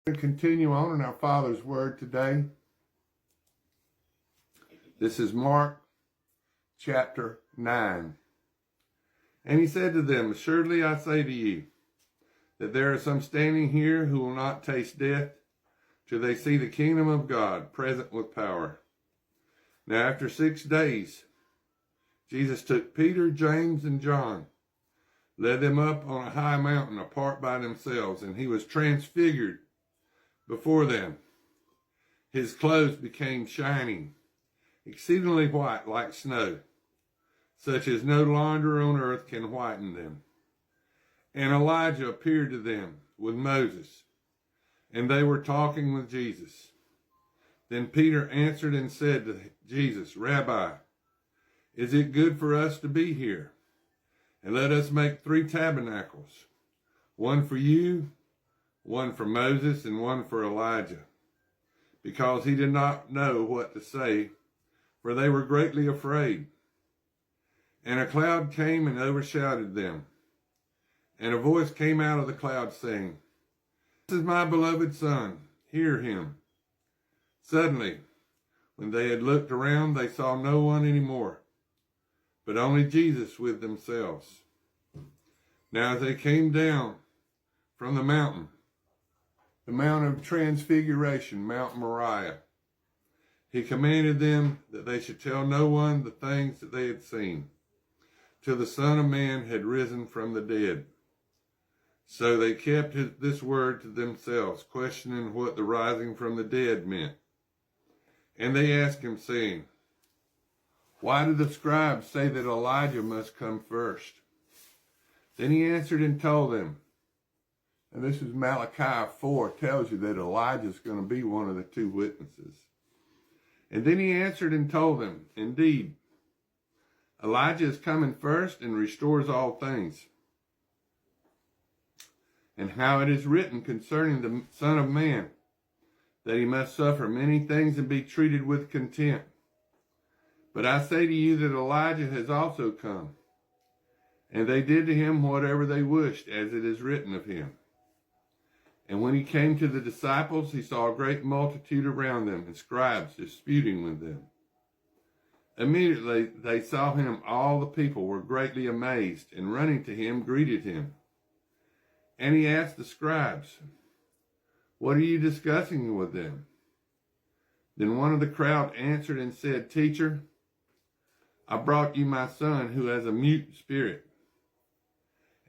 To continue on in our Father's Word today. This is Mark chapter 9. And he said to them, "Assuredly I say to you, that there are some standing here who will not taste death till they see the kingdom of God present with power." Now after 6 days, Jesus took Peter, James, and John, led them up on a high mountain apart by themselves, and he was transfigured before them. His clothes became shining, exceedingly white like snow, such as no launder on earth can whiten them. And Elijah appeared to them with Moses, and they were talking with Jesus. Then Peter answered and said to Jesus, "Rabbi, is it good for us to be here? And let us make 3 tabernacles, one for you, one for Moses, and one for Elijah," because he did not know what to say, for they were greatly afraid. And a cloud came and overshadowed them. And a voice came out of the cloud saying, "This is my beloved Son, hear him." Suddenly, when they had looked around, they saw no one any more, but only Jesus with themselves. Now as they came down from the mountain, the Mount of Transfiguration, Mount Moriah, he commanded them that they should tell no one the things that they had seen, till the Son of Man had risen from the dead. So they kept this word to themselves, questioning what the rising from the dead meant. And they asked him, saying, "Why do the scribes say that Elijah must come first?" Then he answered and told them, and this is Malachi 4, tells you that Elijah is going to be one of the 2 witnesses. And then he answered and told them, "Indeed, Elijah is coming first and restores all things. And how it is written concerning the Son of Man, that he must suffer many things and be treated with contempt. But I say to you that Elijah has also come, and they did to him whatever they wished, as it is written of him. And when he came to the disciples, he saw a great multitude around them, and scribes disputing with them. Immediately they saw him, all the people were greatly amazed, and running to him, greeted him. And he asked the scribes, 'What are you discussing with them?' Then one of the crowd answered and said, 'Teacher, I brought you my son who has a mute spirit.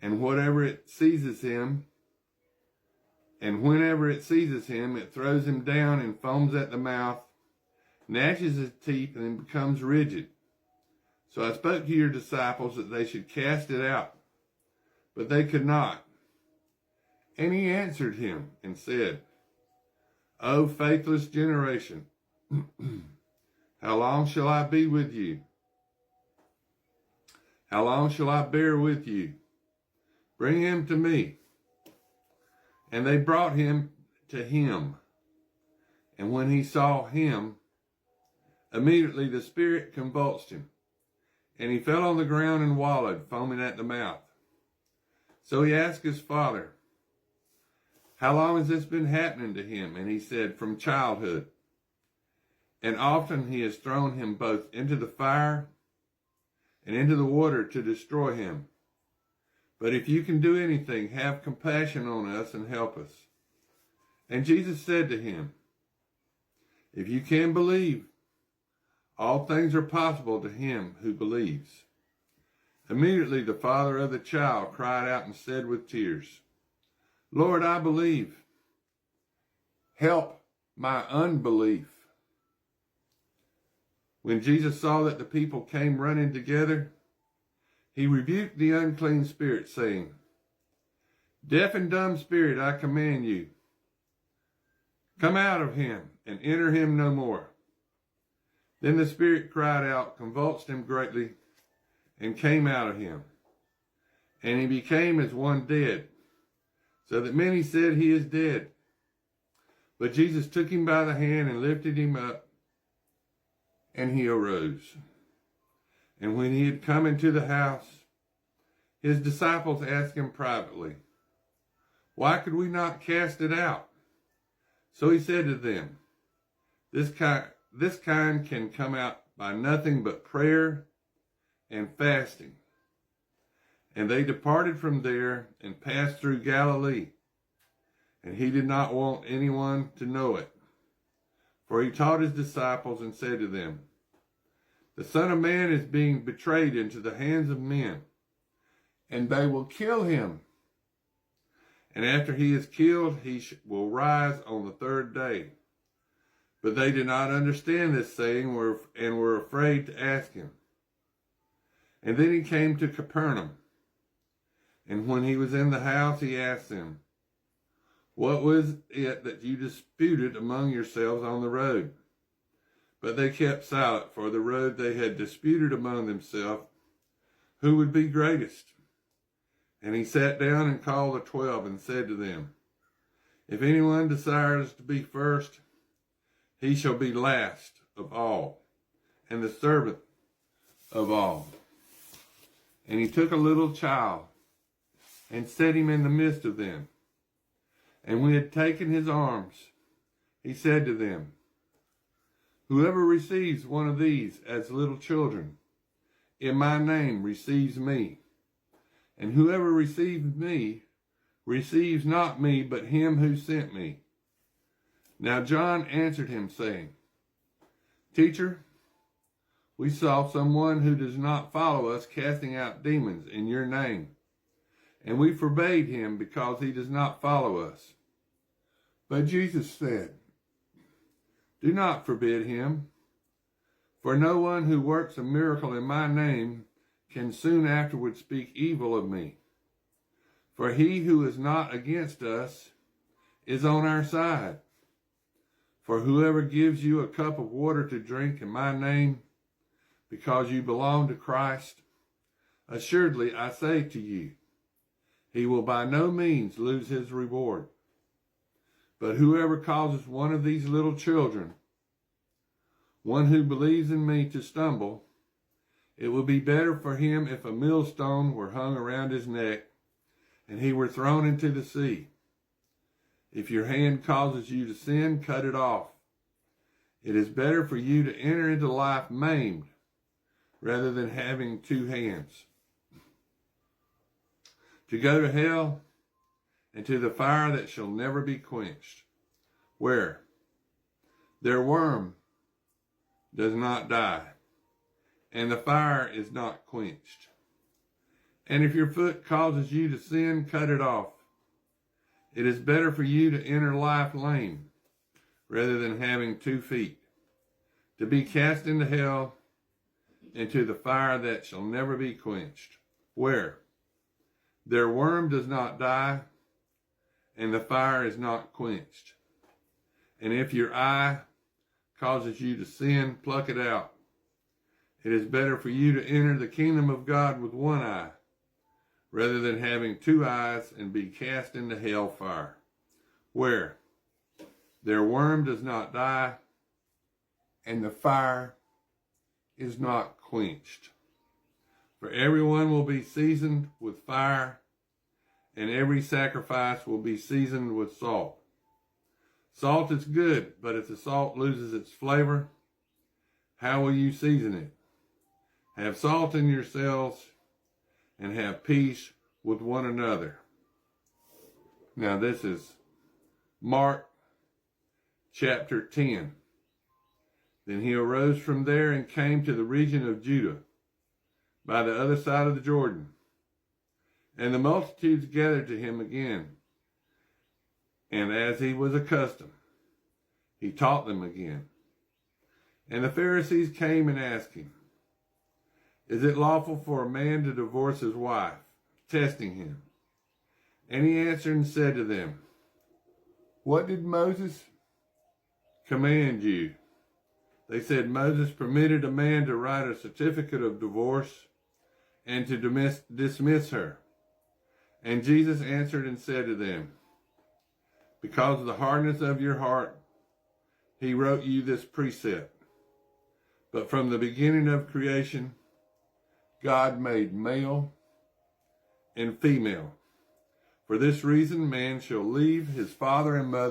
And whenever it seizes him, it throws him down and foams at the mouth, gnashes his teeth, and becomes rigid. So I spoke to your disciples that they should cast it out, but they could not.' And he answered him and said, 'O faithless generation, how long shall I be with you? How long shall I bear with you? Bring him to me.' And they brought him to him. And when he saw him, immediately the spirit convulsed him, and he fell on the ground and wallowed, foaming at the mouth. So he asked his father, 'How long has this been happening to him?' And he said, 'From childhood. And often he has thrown him both into the fire and into the water to destroy him. But if you can do anything, have compassion on us and help us.' And Jesus said to him, 'If you can believe, all things are possible to him who believes.' Immediately the father of the child cried out and said with tears, 'Lord, I believe. Help my unbelief.' When Jesus saw that the people came running together, he rebuked the unclean spirit, saying, 'Deaf and dumb spirit, I command you, come out of him and enter him no more.' Then the spirit cried out, convulsed him greatly, and came out of him. And he became as one dead, so that many said, 'He is dead.' But Jesus took him by the hand and lifted him up, and he arose. And when he had come into the house, his disciples asked him privately, 'Why could we not cast it out?' So he said to them, this kind can come out by nothing but prayer and fasting. And they departed from there and passed through Galilee. And he did not want anyone to know it. For he taught his disciples and said to them, the Son of Man is being betrayed into the hands of men, and they will kill him. And after he is killed, he will rise on the third day. But they did not understand this saying and were afraid to ask him. And then he came to Capernaum. And when he was in the house, he asked them, what was it that you disputed among yourselves on the road? But they kept silent, for the road they had disputed among themselves, who would be greatest. And he sat down and called the 12 and said to them, if anyone desires to be first, he shall be last of all, and the servant of all. And he took a little child and set him in the midst of them. And when he had taken his arms, he said to them, whoever receives one of these as little children, in my name receives me. And whoever receives me, receives not me, but him who sent me. Now John answered him, saying, Teacher, we saw someone who does not follow us casting out demons in your name, and we forbade him because he does not follow us. But Jesus said, do not forbid him, for no one who works a miracle in my name can soon afterward speak evil of me. For he who is not against us is on our side. For whoever gives you a cup of water to drink in my name, because you belong to Christ, assuredly I say to you, he will by no means lose his reward. But whoever causes one of these little children, one who believes in me, to stumble, it would be better for him if a millstone were hung around his neck and he were thrown into the sea. If your hand causes you to sin, cut it off. It is better for you to enter into life maimed rather than having two hands, to go to hell and to the fire that shall never be quenched, where their worm does not die, and the fire is not quenched. And if your foot causes you to sin, cut it off. It is better for you to enter life lame, rather than having 2 feet, to be cast into hell, into the fire that shall never be quenched, where their worm does not die, and the fire is not quenched. And if your eye causes you to sin, pluck it out. It is better for you to enter the kingdom of God with one eye, rather than having 2 eyes and be cast into hell fire, where their worm does not die, and the fire is not quenched. For everyone will be seasoned with fire, and every sacrifice will be seasoned with salt. Salt is good, but if the salt loses its flavor, how will you season it? Have salt in yourselves, and have peace with one another. Now this is Mark chapter 10. Then he arose from there and came to the region of Judah, by the other side of the Jordan. And the multitudes gathered to him again. And as he was accustomed, he taught them again. And the Pharisees came and asked him, is it lawful for a man to divorce his wife? Testing him. And he answered and said to them, what did Moses command you? They said, Moses permitted a man to write a certificate of divorce and to dismiss her. And Jesus answered and said to them, because of the hardness of your heart, he wrote you this precept. But from the beginning of creation, God made male and female. For this reason, man shall leave his father and mother